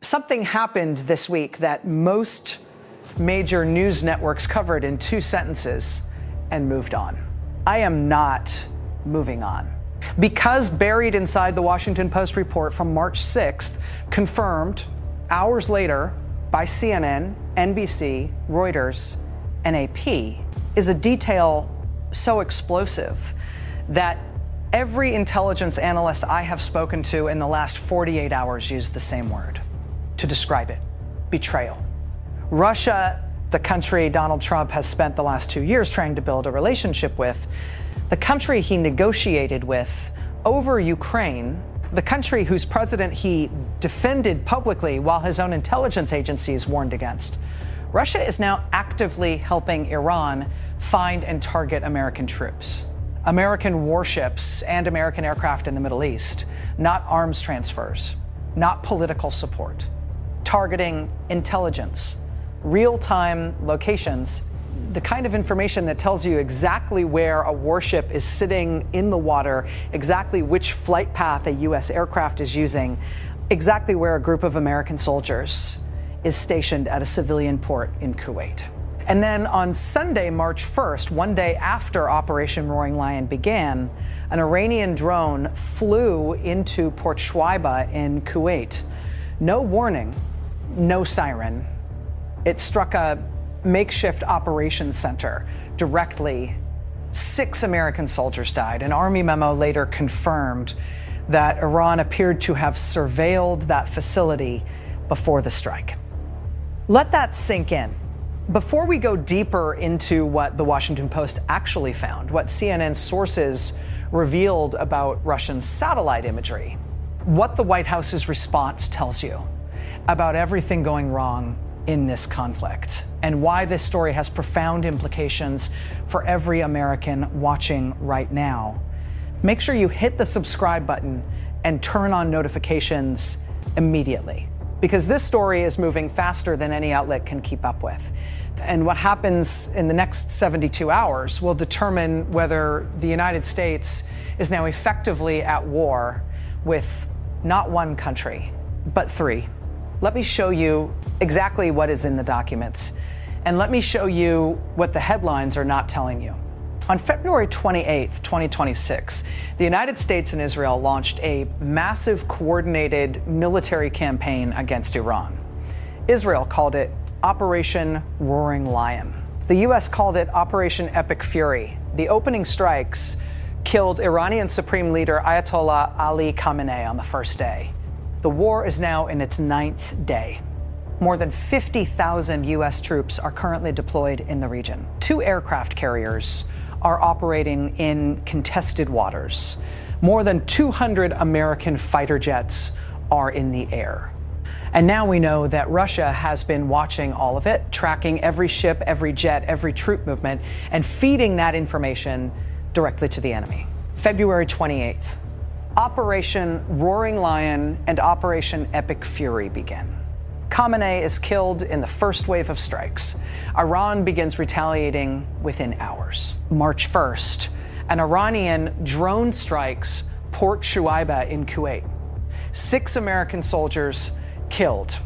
Something happened this week that most major news networks covered in 2 sentences and moved on. I am not moving on. Because buried inside the Washington Post report from March 6th, confirmed hours later by CNN, NBC, Reuters, and AP, is a detail so explosive that every intelligence analyst I have spoken to in the last 48 hours used the same word to describe it: betrayal. Russia, the country Donald Trump has spent the last 2 years trying to build a relationship with, the country he negotiated with over Ukraine, the country whose president he defended publicly while his own intelligence agencies warned against. Russia is now actively helping Iran find and target American troops, American warships, and American aircraft in the Middle East, not arms transfers, not political support, targeting intelligence, real-time locations, the kind of information that tells you exactly where a warship is sitting in the water, exactly which flight path a U.S. aircraft is using, exactly where a group of American soldiers is stationed at a civilian port in Kuwait. And then on Sunday, March 1st, one day after Operation Roaring Lion began, an Iranian drone flew into Port Shuaiba in Kuwait. No warning, no siren. It struck a makeshift operations center directly. 6 American soldiers died. An Army memo later confirmed that Iran appeared to have surveilled that facility before the strike. Let that sink in. Before we go deeper into what the Washington Post actually found, what CNN sources revealed about Russian satellite imagery, what the White House's response tells you about everything going wrong in this conflict, and why this story has profound implications for every American watching right now, make sure you hit the subscribe button and turn on notifications immediately, because this story is moving faster than any outlet can keep up with. And what happens in the next 72 hours will determine whether the United States is now effectively at war with not one country, but 3. Let me show you exactly what is in the documents, and let me show you what the headlines are not telling you. On February 28th, 2026, the United States and Israel launched a massive coordinated military campaign against Iran. Israel called it Operation Roaring Lion. The U.S. called it Operation Epic Fury. The opening strikes killed Iranian Supreme Leader Ayatollah Ali Khamenei on the first day. The war is now in its 9th day. More than 50,000 U.S. troops are currently deployed in the region. 2 aircraft carriers are operating in contested waters. More than 200 American fighter jets are in the air. And now we know that Russia has been watching all of it, tracking every ship, every jet, every troop movement, and feeding that information directly to the enemy. February 28th. Operation Roaring Lion and Operation Epic Fury begin. Khamenei is killed in the first wave of strikes. Iran begins retaliating within hours. March 1st, an Iranian drone strikes Port Shuaiba in Kuwait. 6 American soldiers killed.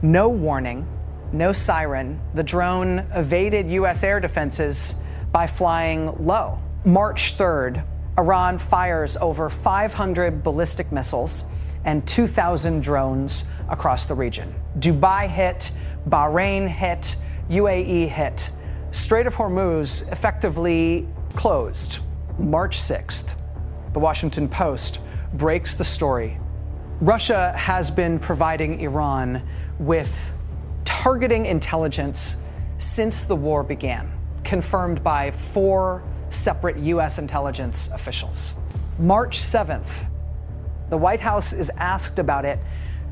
No warning, no siren. The drone evaded U.S. air defenses by flying low. March 3rd, Iran fires over 500 ballistic missiles and 2,000 drones across the region. Dubai hit, Bahrain hit, UAE hit. Strait of Hormuz effectively closed. March 6th, the Washington Post breaks the story. Russia has been providing Iran with targeting intelligence since the war began, confirmed by 4 separate U.S. intelligence officials. March 7th, the White House is asked about it.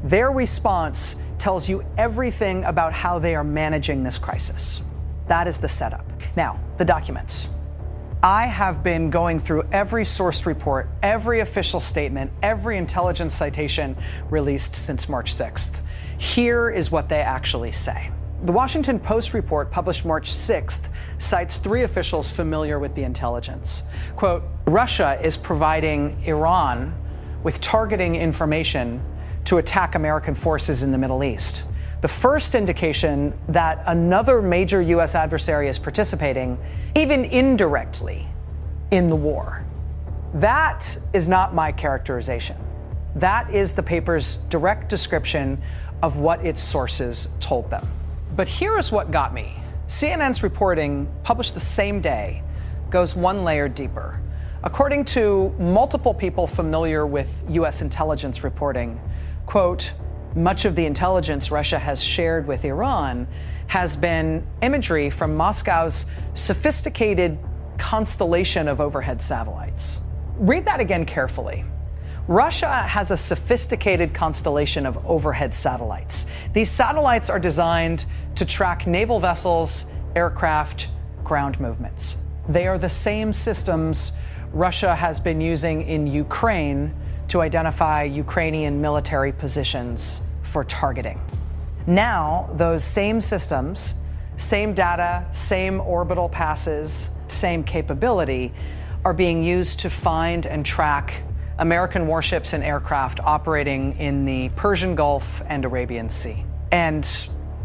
Their response tells you everything about how they are managing this crisis. That is the setup. Now, the documents. I have been going through every sourced report, every official statement, every intelligence citation released since March 6th. Here is what they actually say. The Washington Post report published March 6th cites 3 officials familiar with the intelligence. Quote, Russia is providing Iran with targeting information to attack American forces in the Middle East. The first indication that another major U.S. adversary is participating, even indirectly, in the war. That is not my characterization. That is the paper's direct description of what its sources told them. But here is what got me. CNN's reporting, published the same day, goes one layer deeper. According to multiple people familiar with U.S. intelligence reporting, quote, much of the intelligence Russia has shared with Iran has been imagery from Moscow's sophisticated constellation of overhead satellites. Read that again carefully. Russia has a sophisticated constellation of overhead satellites. These satellites are designed to track naval vessels, aircraft, ground movements. They are the same systems Russia has been using in Ukraine to identify Ukrainian military positions for targeting. Now, those same systems, same data, same orbital passes, same capability, are being used to find and track American warships and aircraft operating in the Persian Gulf and Arabian Sea. And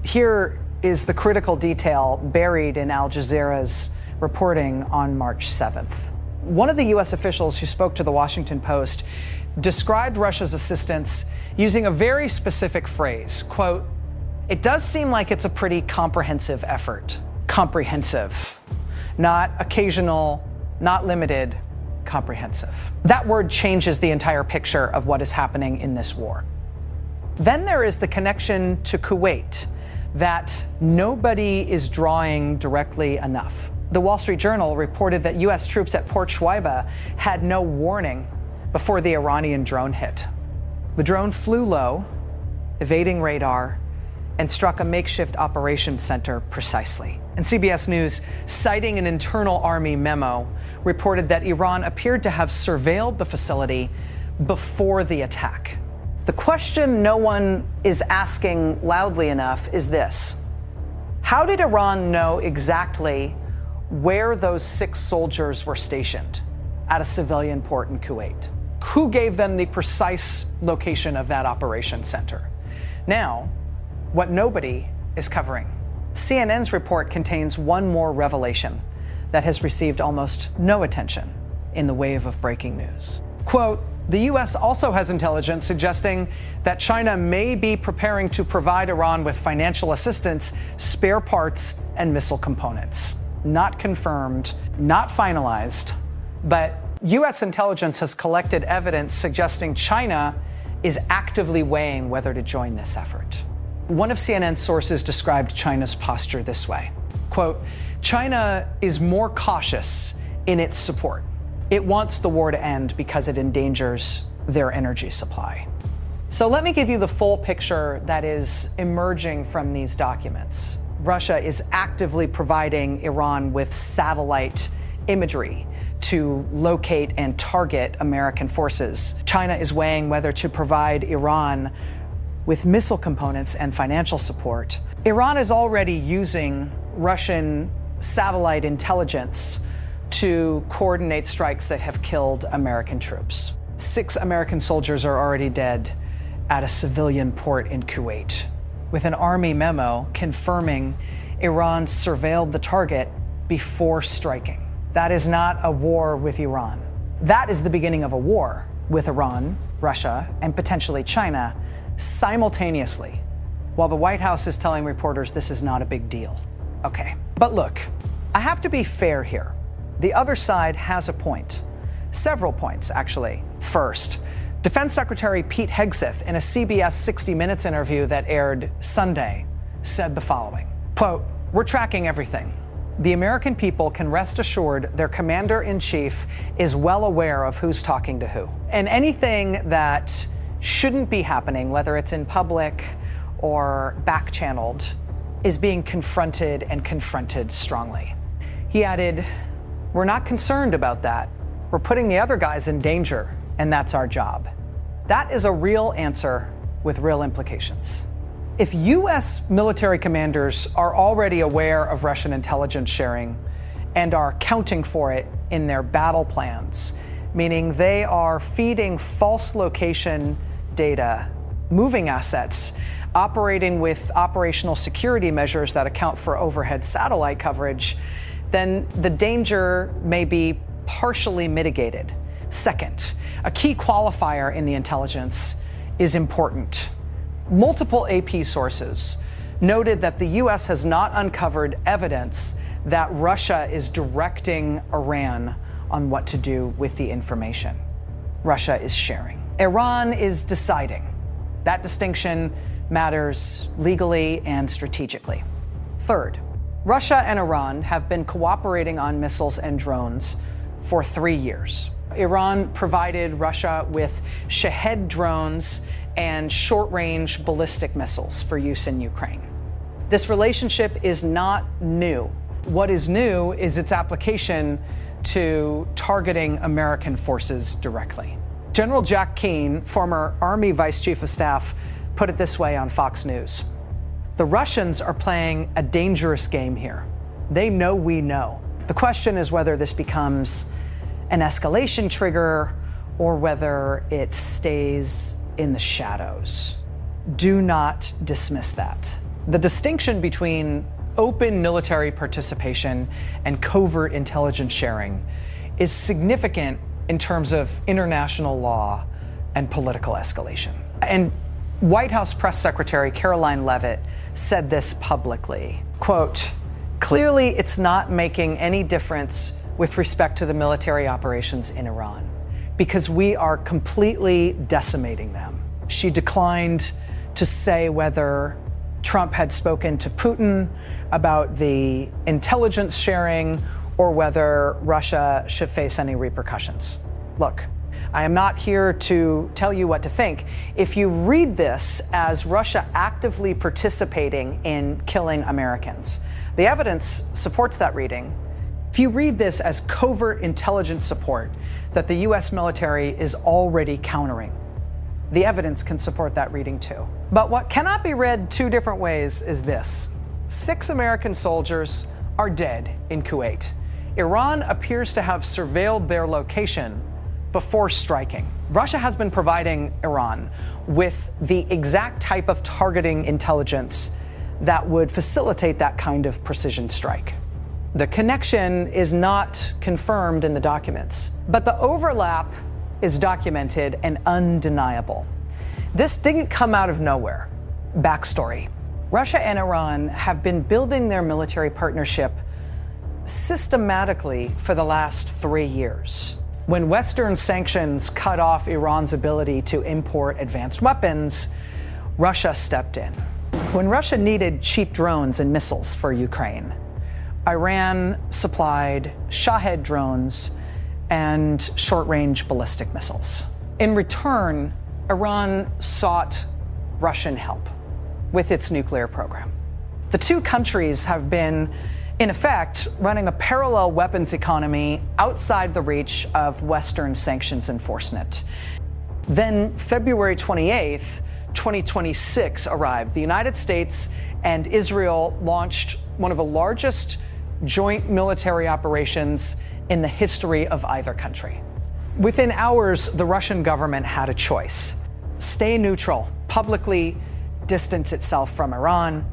here is the critical detail buried in Al Jazeera's reporting on March 7th. One of the U.S. officials who spoke to the Washington Post described Russia's assistance using a very specific phrase, quote, it does seem like it's a pretty comprehensive effort. Comprehensive, not occasional, not limited, comprehensive. That word changes the entire picture of what is happening in this war. Then there is the connection to Kuwait that nobody is drawing directly enough. The Wall Street Journal reported that U.S. troops at Port Shuaibah had no warning before the Iranian drone hit. The drone flew low, evading radar, and struck a makeshift operations center precisely. And CBS News, citing an internal army memo, reported that Iran appeared to have surveilled the facility before the attack. The question no one is asking loudly enough is this: how did Iran know exactly where those 6 soldiers were stationed at a civilian port in Kuwait? Who gave them the precise location of that operations center? Now, what nobody is covering. CNN's report contains one more revelation that has received almost no attention in the wave of breaking news. Quote, the U.S. also has intelligence suggesting that China may be preparing to provide Iran with financial assistance, spare parts, and missile components. Not confirmed, not finalized, but U.S. intelligence has collected evidence suggesting China is actively weighing whether to join this effort. One of CNN's sources described China's posture this way, quote, China is more cautious in its support. It wants the war to end because it endangers their energy supply. So let me give you the full picture that is emerging from these documents. Russia is actively providing Iran with satellite imagery to locate and target American forces. China is weighing whether to provide Iran with missile components and financial support. Iran is already using Russian satellite intelligence to coordinate strikes that have killed American troops. 6 American soldiers are already dead at a civilian port in Kuwait, with an army memo confirming Iran surveilled the target before striking. That is not a war with Iran. That is the beginning of a war with Iran, Russia, and potentially China simultaneously, while the White House is telling reporters this is not a big deal. Okay, but look, I have to be fair here. The other side has a point. Several points, actually. First, Defense Secretary Pete Hegseth, in a CBS 60 Minutes interview that aired Sunday, said the following, quote, we're tracking everything. The American people can rest assured their commander-in-chief is well aware of who's talking to who. And anything that shouldn't be happening, whether it's in public or back-channeled, is being confronted and confronted strongly. He added, we're not concerned about that. We're putting the other guys in danger, and that's our job. That is a real answer with real implications. If U.S. military commanders are already aware of Russian intelligence sharing and are counting for it in their battle plans, meaning they are feeding false location data moving assets, operating with operational security measures that account for overhead satellite coverage, then the danger may be partially mitigated. Second, a key qualifier in the intelligence is important. Multiple AP sources noted that the U.S. has not uncovered evidence that Russia is directing Iran on what to do with the information Russia is sharing. Iran is deciding. That distinction matters legally and strategically. Third, Russia and Iran have been cooperating on missiles and drones for 3 years. Iran provided Russia with Shahed drones and short-range ballistic missiles for use in Ukraine. This relationship is not new. What is new is its application to targeting American forces directly. General Jack Keane, former Army Vice Chief of Staff, put it this way on Fox News. The Russians are playing a dangerous game here. They know we know. The question is whether this becomes an escalation trigger or whether it stays in the shadows. Do not dismiss that. The distinction between open military participation and covert intelligence sharing is significant in terms of international law and political escalation. And White House Press Secretary Caroline Leavitt said this publicly, quote, "Clearly it's not making any difference with respect to the military operations in Iran because we are completely decimating them." She declined to say whether Trump had spoken to Putin about the intelligence sharing or whether Russia should face any repercussions. Look, I am not here to tell you what to think. If you read this as Russia actively participating in killing Americans, the evidence supports that reading. If you read this as covert intelligence support that the U.S. military is already countering, the evidence can support that reading too. But what cannot be read two different ways is this. 6 American soldiers are dead in Kuwait. Iran appears to have surveilled their location before striking. Russia has been providing Iran with the exact type of targeting intelligence that would facilitate that kind of precision strike. The connection is not confirmed in the documents, but the overlap is documented and undeniable. This didn't come out of nowhere. Backstory. Russia and Iran have been building their military partnership systematically for the last 3 years. When Western sanctions cut off Iran's ability to import advanced weapons, Russia stepped in. When Russia needed cheap drones and missiles for Ukraine, Iran supplied Shahed drones and short-range ballistic missiles. In return, Iran sought Russian help with its nuclear program. The two countries have been, in effect, running a parallel weapons economy outside the reach of Western sanctions enforcement. Then February 28th, 2026 arrived. The United States and Israel launched one of the largest joint military operations in the history of either country. Within hours, the Russian government had a choice: stay neutral, publicly distance itself from Iran,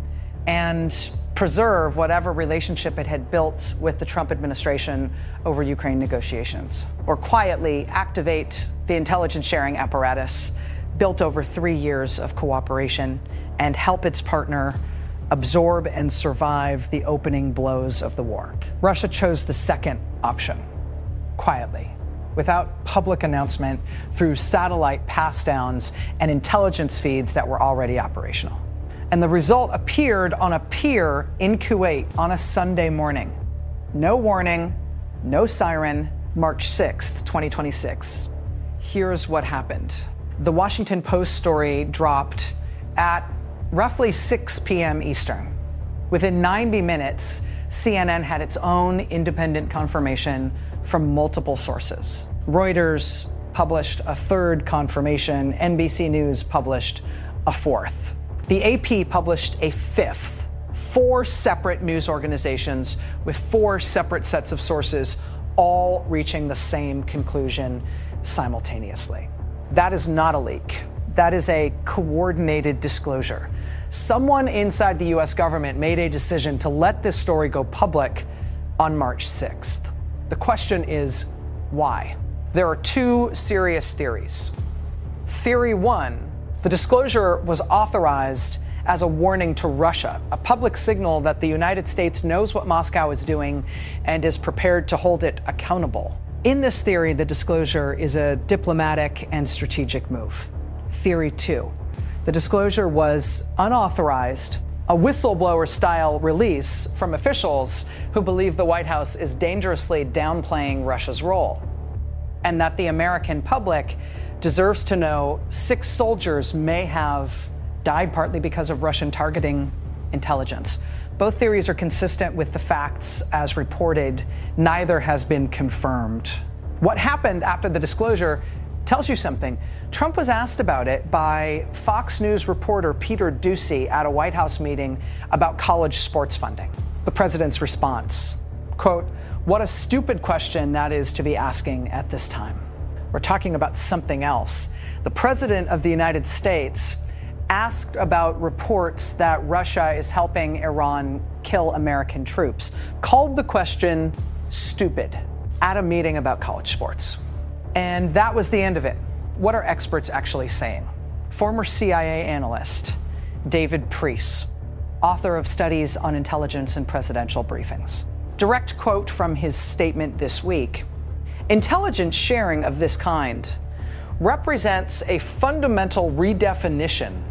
and preserve whatever relationship it had built with the Trump administration over Ukraine negotiations, or quietly activate the intelligence sharing apparatus built over 3 years of cooperation and help its partner absorb and survive the opening blows of the war. Russia chose the second option, quietly, without public announcement, through satellite pass-downs and intelligence feeds that were already operational. And the result appeared on a pier in Kuwait on a Sunday morning. No warning, no siren, March 6th, 2026. Here's what happened. The Washington Post story dropped at roughly 6 p.m. Eastern. Within 90 minutes, CNN had its own independent confirmation from multiple sources. Reuters published a third confirmation. NBC News published a fourth. The AP published a fifth. 4 separate news organizations with 4 separate sets of sources, all reaching the same conclusion simultaneously. That is not a leak. That is a coordinated disclosure. Someone inside the US government made a decision to let this story go public on March 6th. The question is, why? There are two serious theories. Theory one, the disclosure was authorized as a warning to Russia, a public signal that the United States knows what Moscow is doing and is prepared to hold it accountable. In this theory, the disclosure is a diplomatic and strategic move. Theory two, the disclosure was unauthorized, a whistleblower-style release from officials who believe the White House is dangerously downplaying Russia's role, and that the American public deserves to know 6 soldiers may have died partly because of Russian targeting intelligence. Both theories are consistent with the facts as reported. Neither has been confirmed. What happened after the disclosure tells you something. Trump was asked about it by Fox News reporter Peter Doocy at a White House meeting about college sports funding. The president's response, quote, "What a stupid question that is to be asking at this time." We're talking about something else. The president of the United States asked about reports that Russia is helping Iran kill American troops, called the question stupid at a meeting about college sports. And that was the end of it. What are experts actually saying? Former CIA analyst David Priess, author of Studies on Intelligence and Presidential Briefings. Direct quote from his statement this week: "Intelligence sharing of this kind represents a fundamental redefinition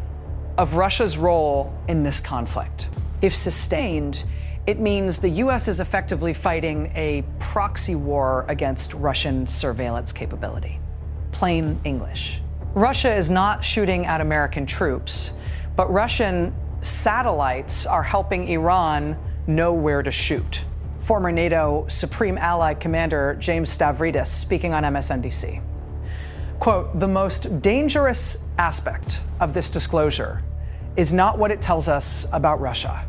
of Russia's role in this conflict. If sustained, it means the U.S. is effectively fighting a proxy war against Russian surveillance capability." Plain English. Russia is not shooting at American troops, but Russian satellites are helping Iran know where to shoot. Former NATO Supreme Allied Commander James Stavridis speaking on MSNBC. Quote, "The most dangerous aspect of this disclosure is not what it tells us about Russia.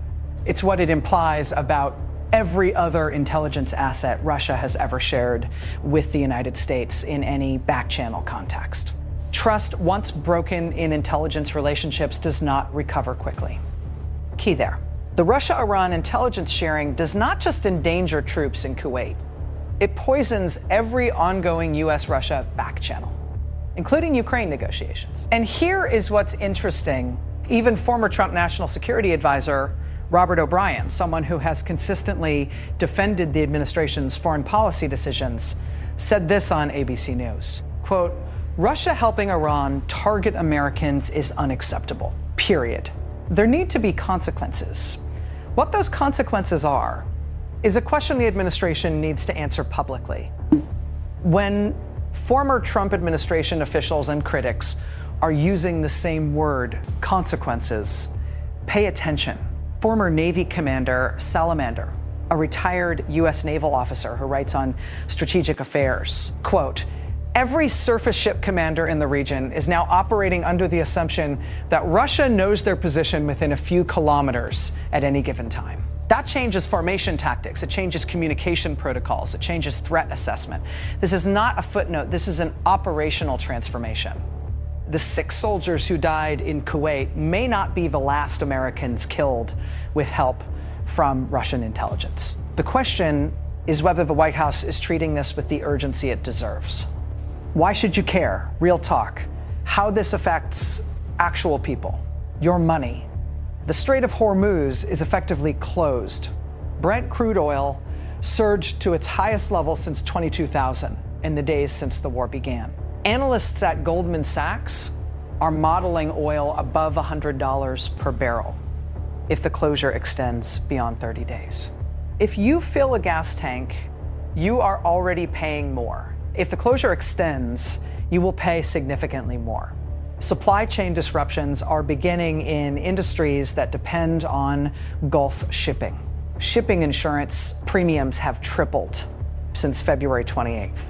It's what it implies about every other intelligence asset Russia has ever shared with the United States in any back-channel context. Trust, once broken in intelligence relationships, does not recover quickly." Key there. The Russia-Iran intelligence sharing does not just endanger troops in Kuwait. It poisons every ongoing U.S.-Russia back-channel, including Ukraine negotiations. And here is what's interesting. Even former Trump National Security Advisor Robert O'Brien, someone who has consistently defended the administration's foreign policy decisions, said this on ABC News, quote, "Russia helping Iran target Americans is unacceptable, period. There need to be consequences. What those consequences are is a question the administration needs to answer publicly. When former Trump administration officials and critics are using the same word, consequences, pay attention." Former Navy Commander Salamander, a retired U.S. naval officer who writes on strategic affairs, quote, "Every surface ship commander in the region is now operating under the assumption that Russia knows their position within a few kilometers at any given time. That changes formation tactics, it changes communication protocols, it changes threat assessment. This is not a footnote, this is an operational transformation. The 6 soldiers who died in Kuwait may not be the last Americans killed with help from Russian intelligence. The question is whether the White House is treating this with the urgency it deserves. Why should you care? Real talk. How this affects actual people, your money. The Strait of Hormuz is effectively closed. Brent crude oil surged to its highest level since 22,000 in the days since the war began. Analysts at Goldman Sachs are modeling oil above $100 per barrel if the closure extends beyond 30 days. If you fill a gas tank, you are already paying more. If the closure extends, you will pay significantly more. Supply chain disruptions are beginning in industries that depend on Gulf shipping. Shipping insurance premiums have tripled since February 28th.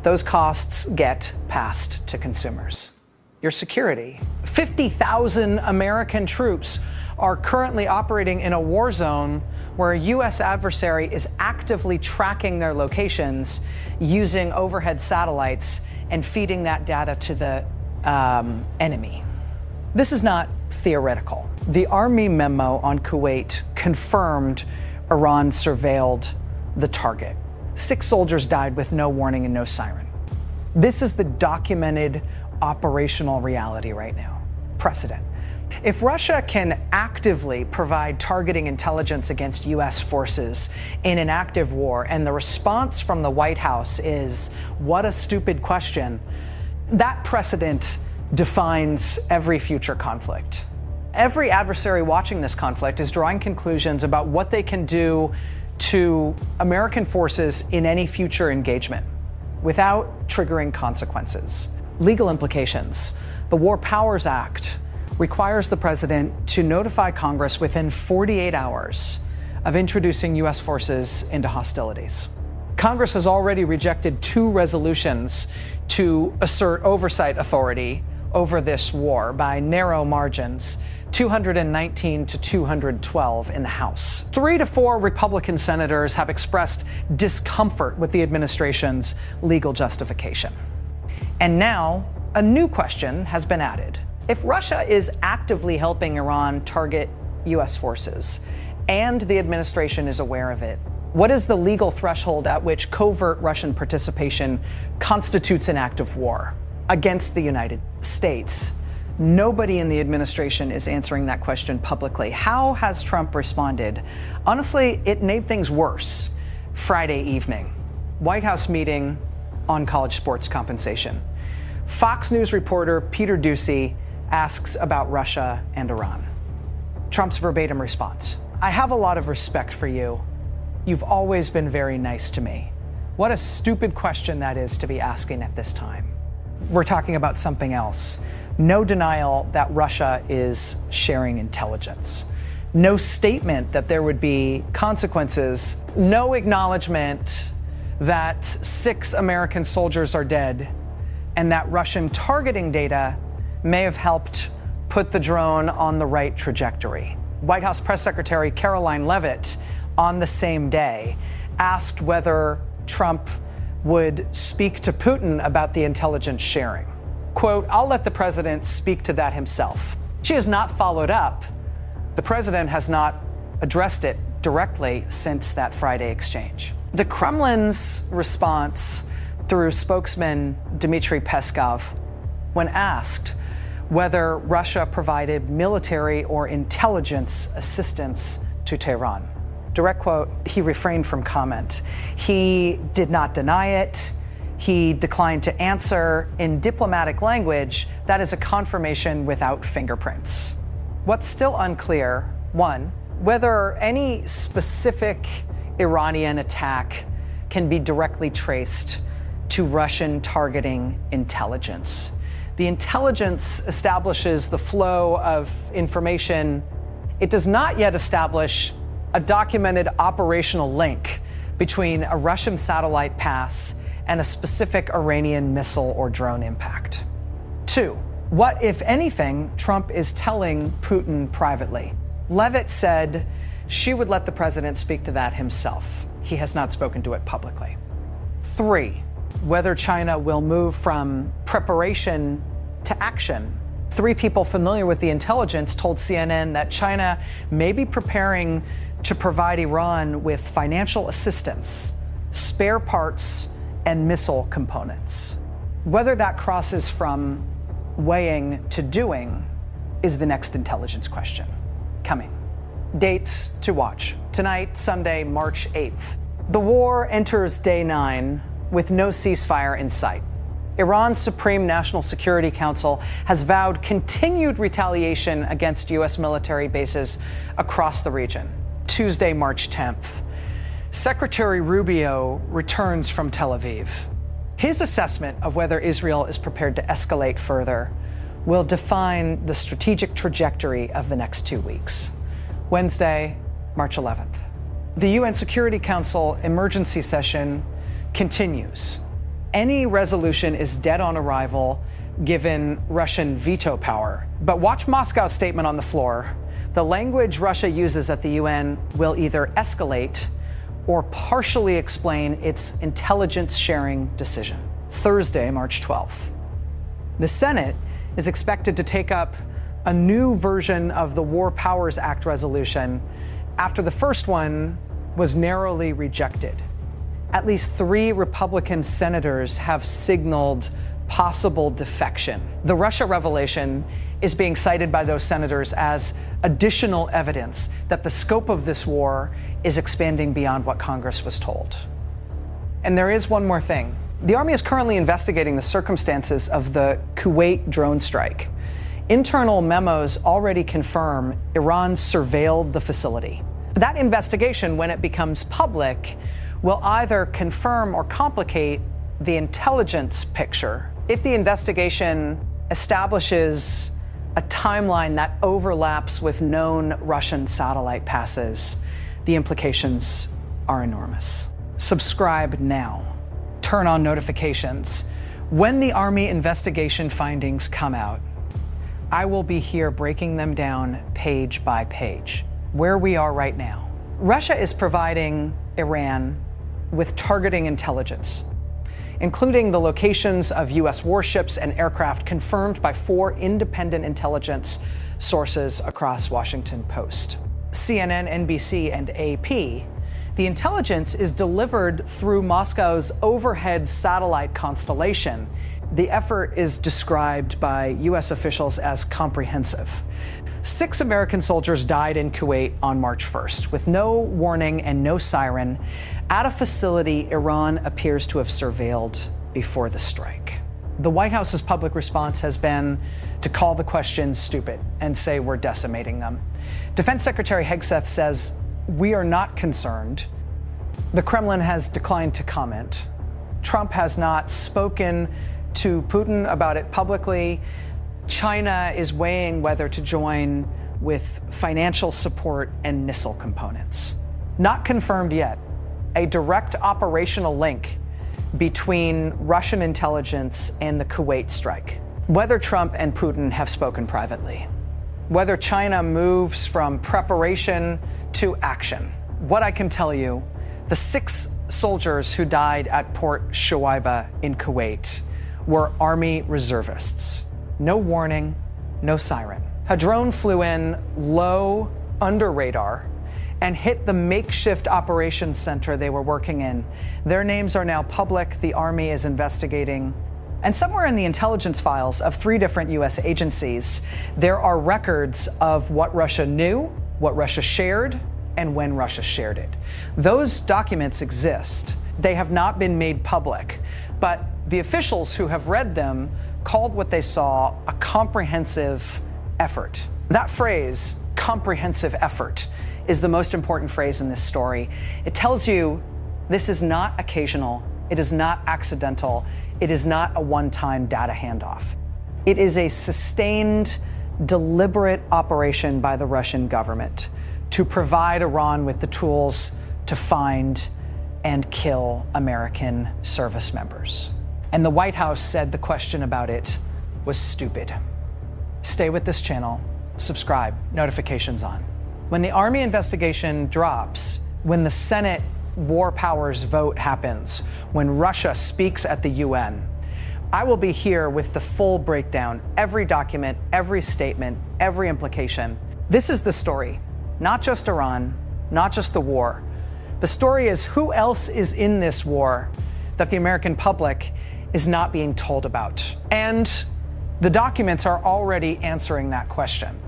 Those costs get passed to consumers. Your security. 50,000 American troops are currently operating in a war zone where a U.S. adversary is actively tracking their locations using overhead satellites and feeding that data to the enemy. This is not theoretical. The Army memo on Kuwait confirmed Iran surveilled the target. 6 soldiers died with no warning and no siren. This is the documented operational reality right now. Precedent. If Russia can actively provide targeting intelligence against U.S. forces in an active war, and the response from the White House is, what a stupid question, that precedent defines every future conflict. Every adversary watching this conflict is drawing conclusions about what they can do to American forces in any future engagement without triggering consequences. Legal implications. The War Powers Act requires the president to notify Congress within 48 hours of introducing U.S. forces into hostilities. Congress has already rejected 2 resolutions to assert oversight authority over this war by narrow margins, 219 to 212 in the House. 3 to 4 Republican senators have expressed discomfort with the administration's legal justification. And now, a new question has been added. If Russia is actively helping Iran target U.S. forces, and the administration is aware of it, what is the legal threshold at which covert Russian participation constitutes an act of war against the United States? Nobody in the administration is answering that question publicly. How has Trump responded? Honestly, it made things worse. Friday evening, White House meeting on college sports compensation. Fox News reporter Peter Doocy asks about Russia and Iran. Trump's verbatim response: I have a lot of respect for you. You've always been very nice to me. What a stupid question that is to be asking at this time. We're talking about something else. No denial that Russia is sharing intelligence. No statement that there would be consequences. No acknowledgement that 6 American soldiers are dead and that Russian targeting data may have helped put the drone on the right trajectory. White House Press Secretary Caroline Leavitt, on the same day, asked whether Trump would speak to Putin about the intelligence sharing. Quote, I'll let the president speak to that himself. She has not followed up. The president has not addressed it directly since that Friday exchange. The Kremlin's response through spokesman Dmitry Peskov, when asked whether Russia provided military or intelligence assistance to Tehran. Direct quote, he refrained from comment. He did not deny it. He declined to answer. In diplomatic language, that is a confirmation without fingerprints. What's still unclear, 1, whether any specific Iranian attack can be directly traced to Russian targeting intelligence. The intelligence establishes the flow of information. It does not yet establish a documented operational link between a Russian satellite pass and a specific Iranian missile or drone impact. 2, what, if anything, Trump is telling Putin privately? Leavitt said she would let the president speak to that himself. He has not spoken to it publicly. 3, whether China will move from preparation to action. 3 people familiar with the intelligence told CNN that China may be preparing to provide Iran with financial assistance, spare parts, and missile components. Whether that crosses from weighing to doing is the next intelligence question. Coming. Dates to watch. Tonight, Sunday, March 8th. The war enters day 9 with no ceasefire in sight. Iran's Supreme National Security Council has vowed continued retaliation against U.S. military bases across the region. Tuesday, March 10th. Secretary Rubio returns from Tel Aviv. His assessment of whether Israel is prepared to escalate further will define the strategic trajectory of the next 2 weeks. Wednesday, March 11th. The UN Security Council emergency session continues. Any resolution is dead on arrival given Russian veto power. But watch Moscow's statement on the floor. The language Russia uses at the UN will either escalate or partially explain its intelligence sharing decision. Thursday, March 12th. The Senate is expected to take up a new version of the War Powers Act resolution after the first one was narrowly rejected. At least 3 Republican senators have signaled possible defection. The Russia revelation is being cited by those senators as additional evidence that the scope of this war is expanding beyond what Congress was told. And there is one more thing. The Army is currently investigating the circumstances of the Kuwait drone strike. Internal memos already confirm Iran surveilled the facility. That investigation, when it becomes public, will either confirm or complicate the intelligence picture. If the investigation establishes a timeline that overlaps with known Russian satellite passes, the implications are enormous. Subscribe now. Turn on notifications. When the Army investigation findings come out, I will be here breaking them down page by page, where we are right now. Russia is providing Iran with targeting intelligence, including the locations of U.S. warships and aircraft confirmed by 4 independent intelligence sources across Washington Post. CNN, NBC, and AP. The intelligence is delivered through Moscow's overhead satellite constellation. The effort is described by U.S. officials as comprehensive. 6 American soldiers died in Kuwait on March 1st, with no warning and no siren, at a facility Iran appears to have surveilled before the strike. The White House's public response has been to call the questions stupid and say we're decimating them. Defense Secretary Hegseth says, "We are not concerned." The Kremlin has declined to comment. Trump has not spoken to Putin about it publicly. China is weighing whether to join with financial support and missile components. Not confirmed yet. A direct operational link between Russian intelligence and the Kuwait strike. Whether Trump and Putin have spoken privately. Whether China moves from preparation to action. What I can tell you, the 6 soldiers who died at Port Shuaiba in Kuwait were Army reservists. No warning, no siren. A drone flew in low, under radar, and hit the makeshift operations center they were working in. Their names are now public. The Army is investigating. And somewhere in the intelligence files of 3 different U.S. agencies, there are records of what Russia knew, what Russia shared, and when Russia shared it. Those documents exist. They have not been made public, but the officials who have read them called what they saw a comprehensive effort. That phrase, comprehensive effort, is the most important phrase in this story. It tells you this is not occasional, it is not accidental, it is not a one-time data handoff. It is a sustained, deliberate operation by the Russian government to provide Iran with the tools to find and kill American service members. And the White House said the question about it was stupid. Stay with this channel, subscribe, notifications on. When the Army investigation drops, when the Senate War Powers vote happens, when Russia speaks at the UN, I will be here with the full breakdown, every document, every statement, every implication. This is the story, not just Iran, not just the war. The story is who else is in this war that the American public is not being told about. And the documents are already answering that question.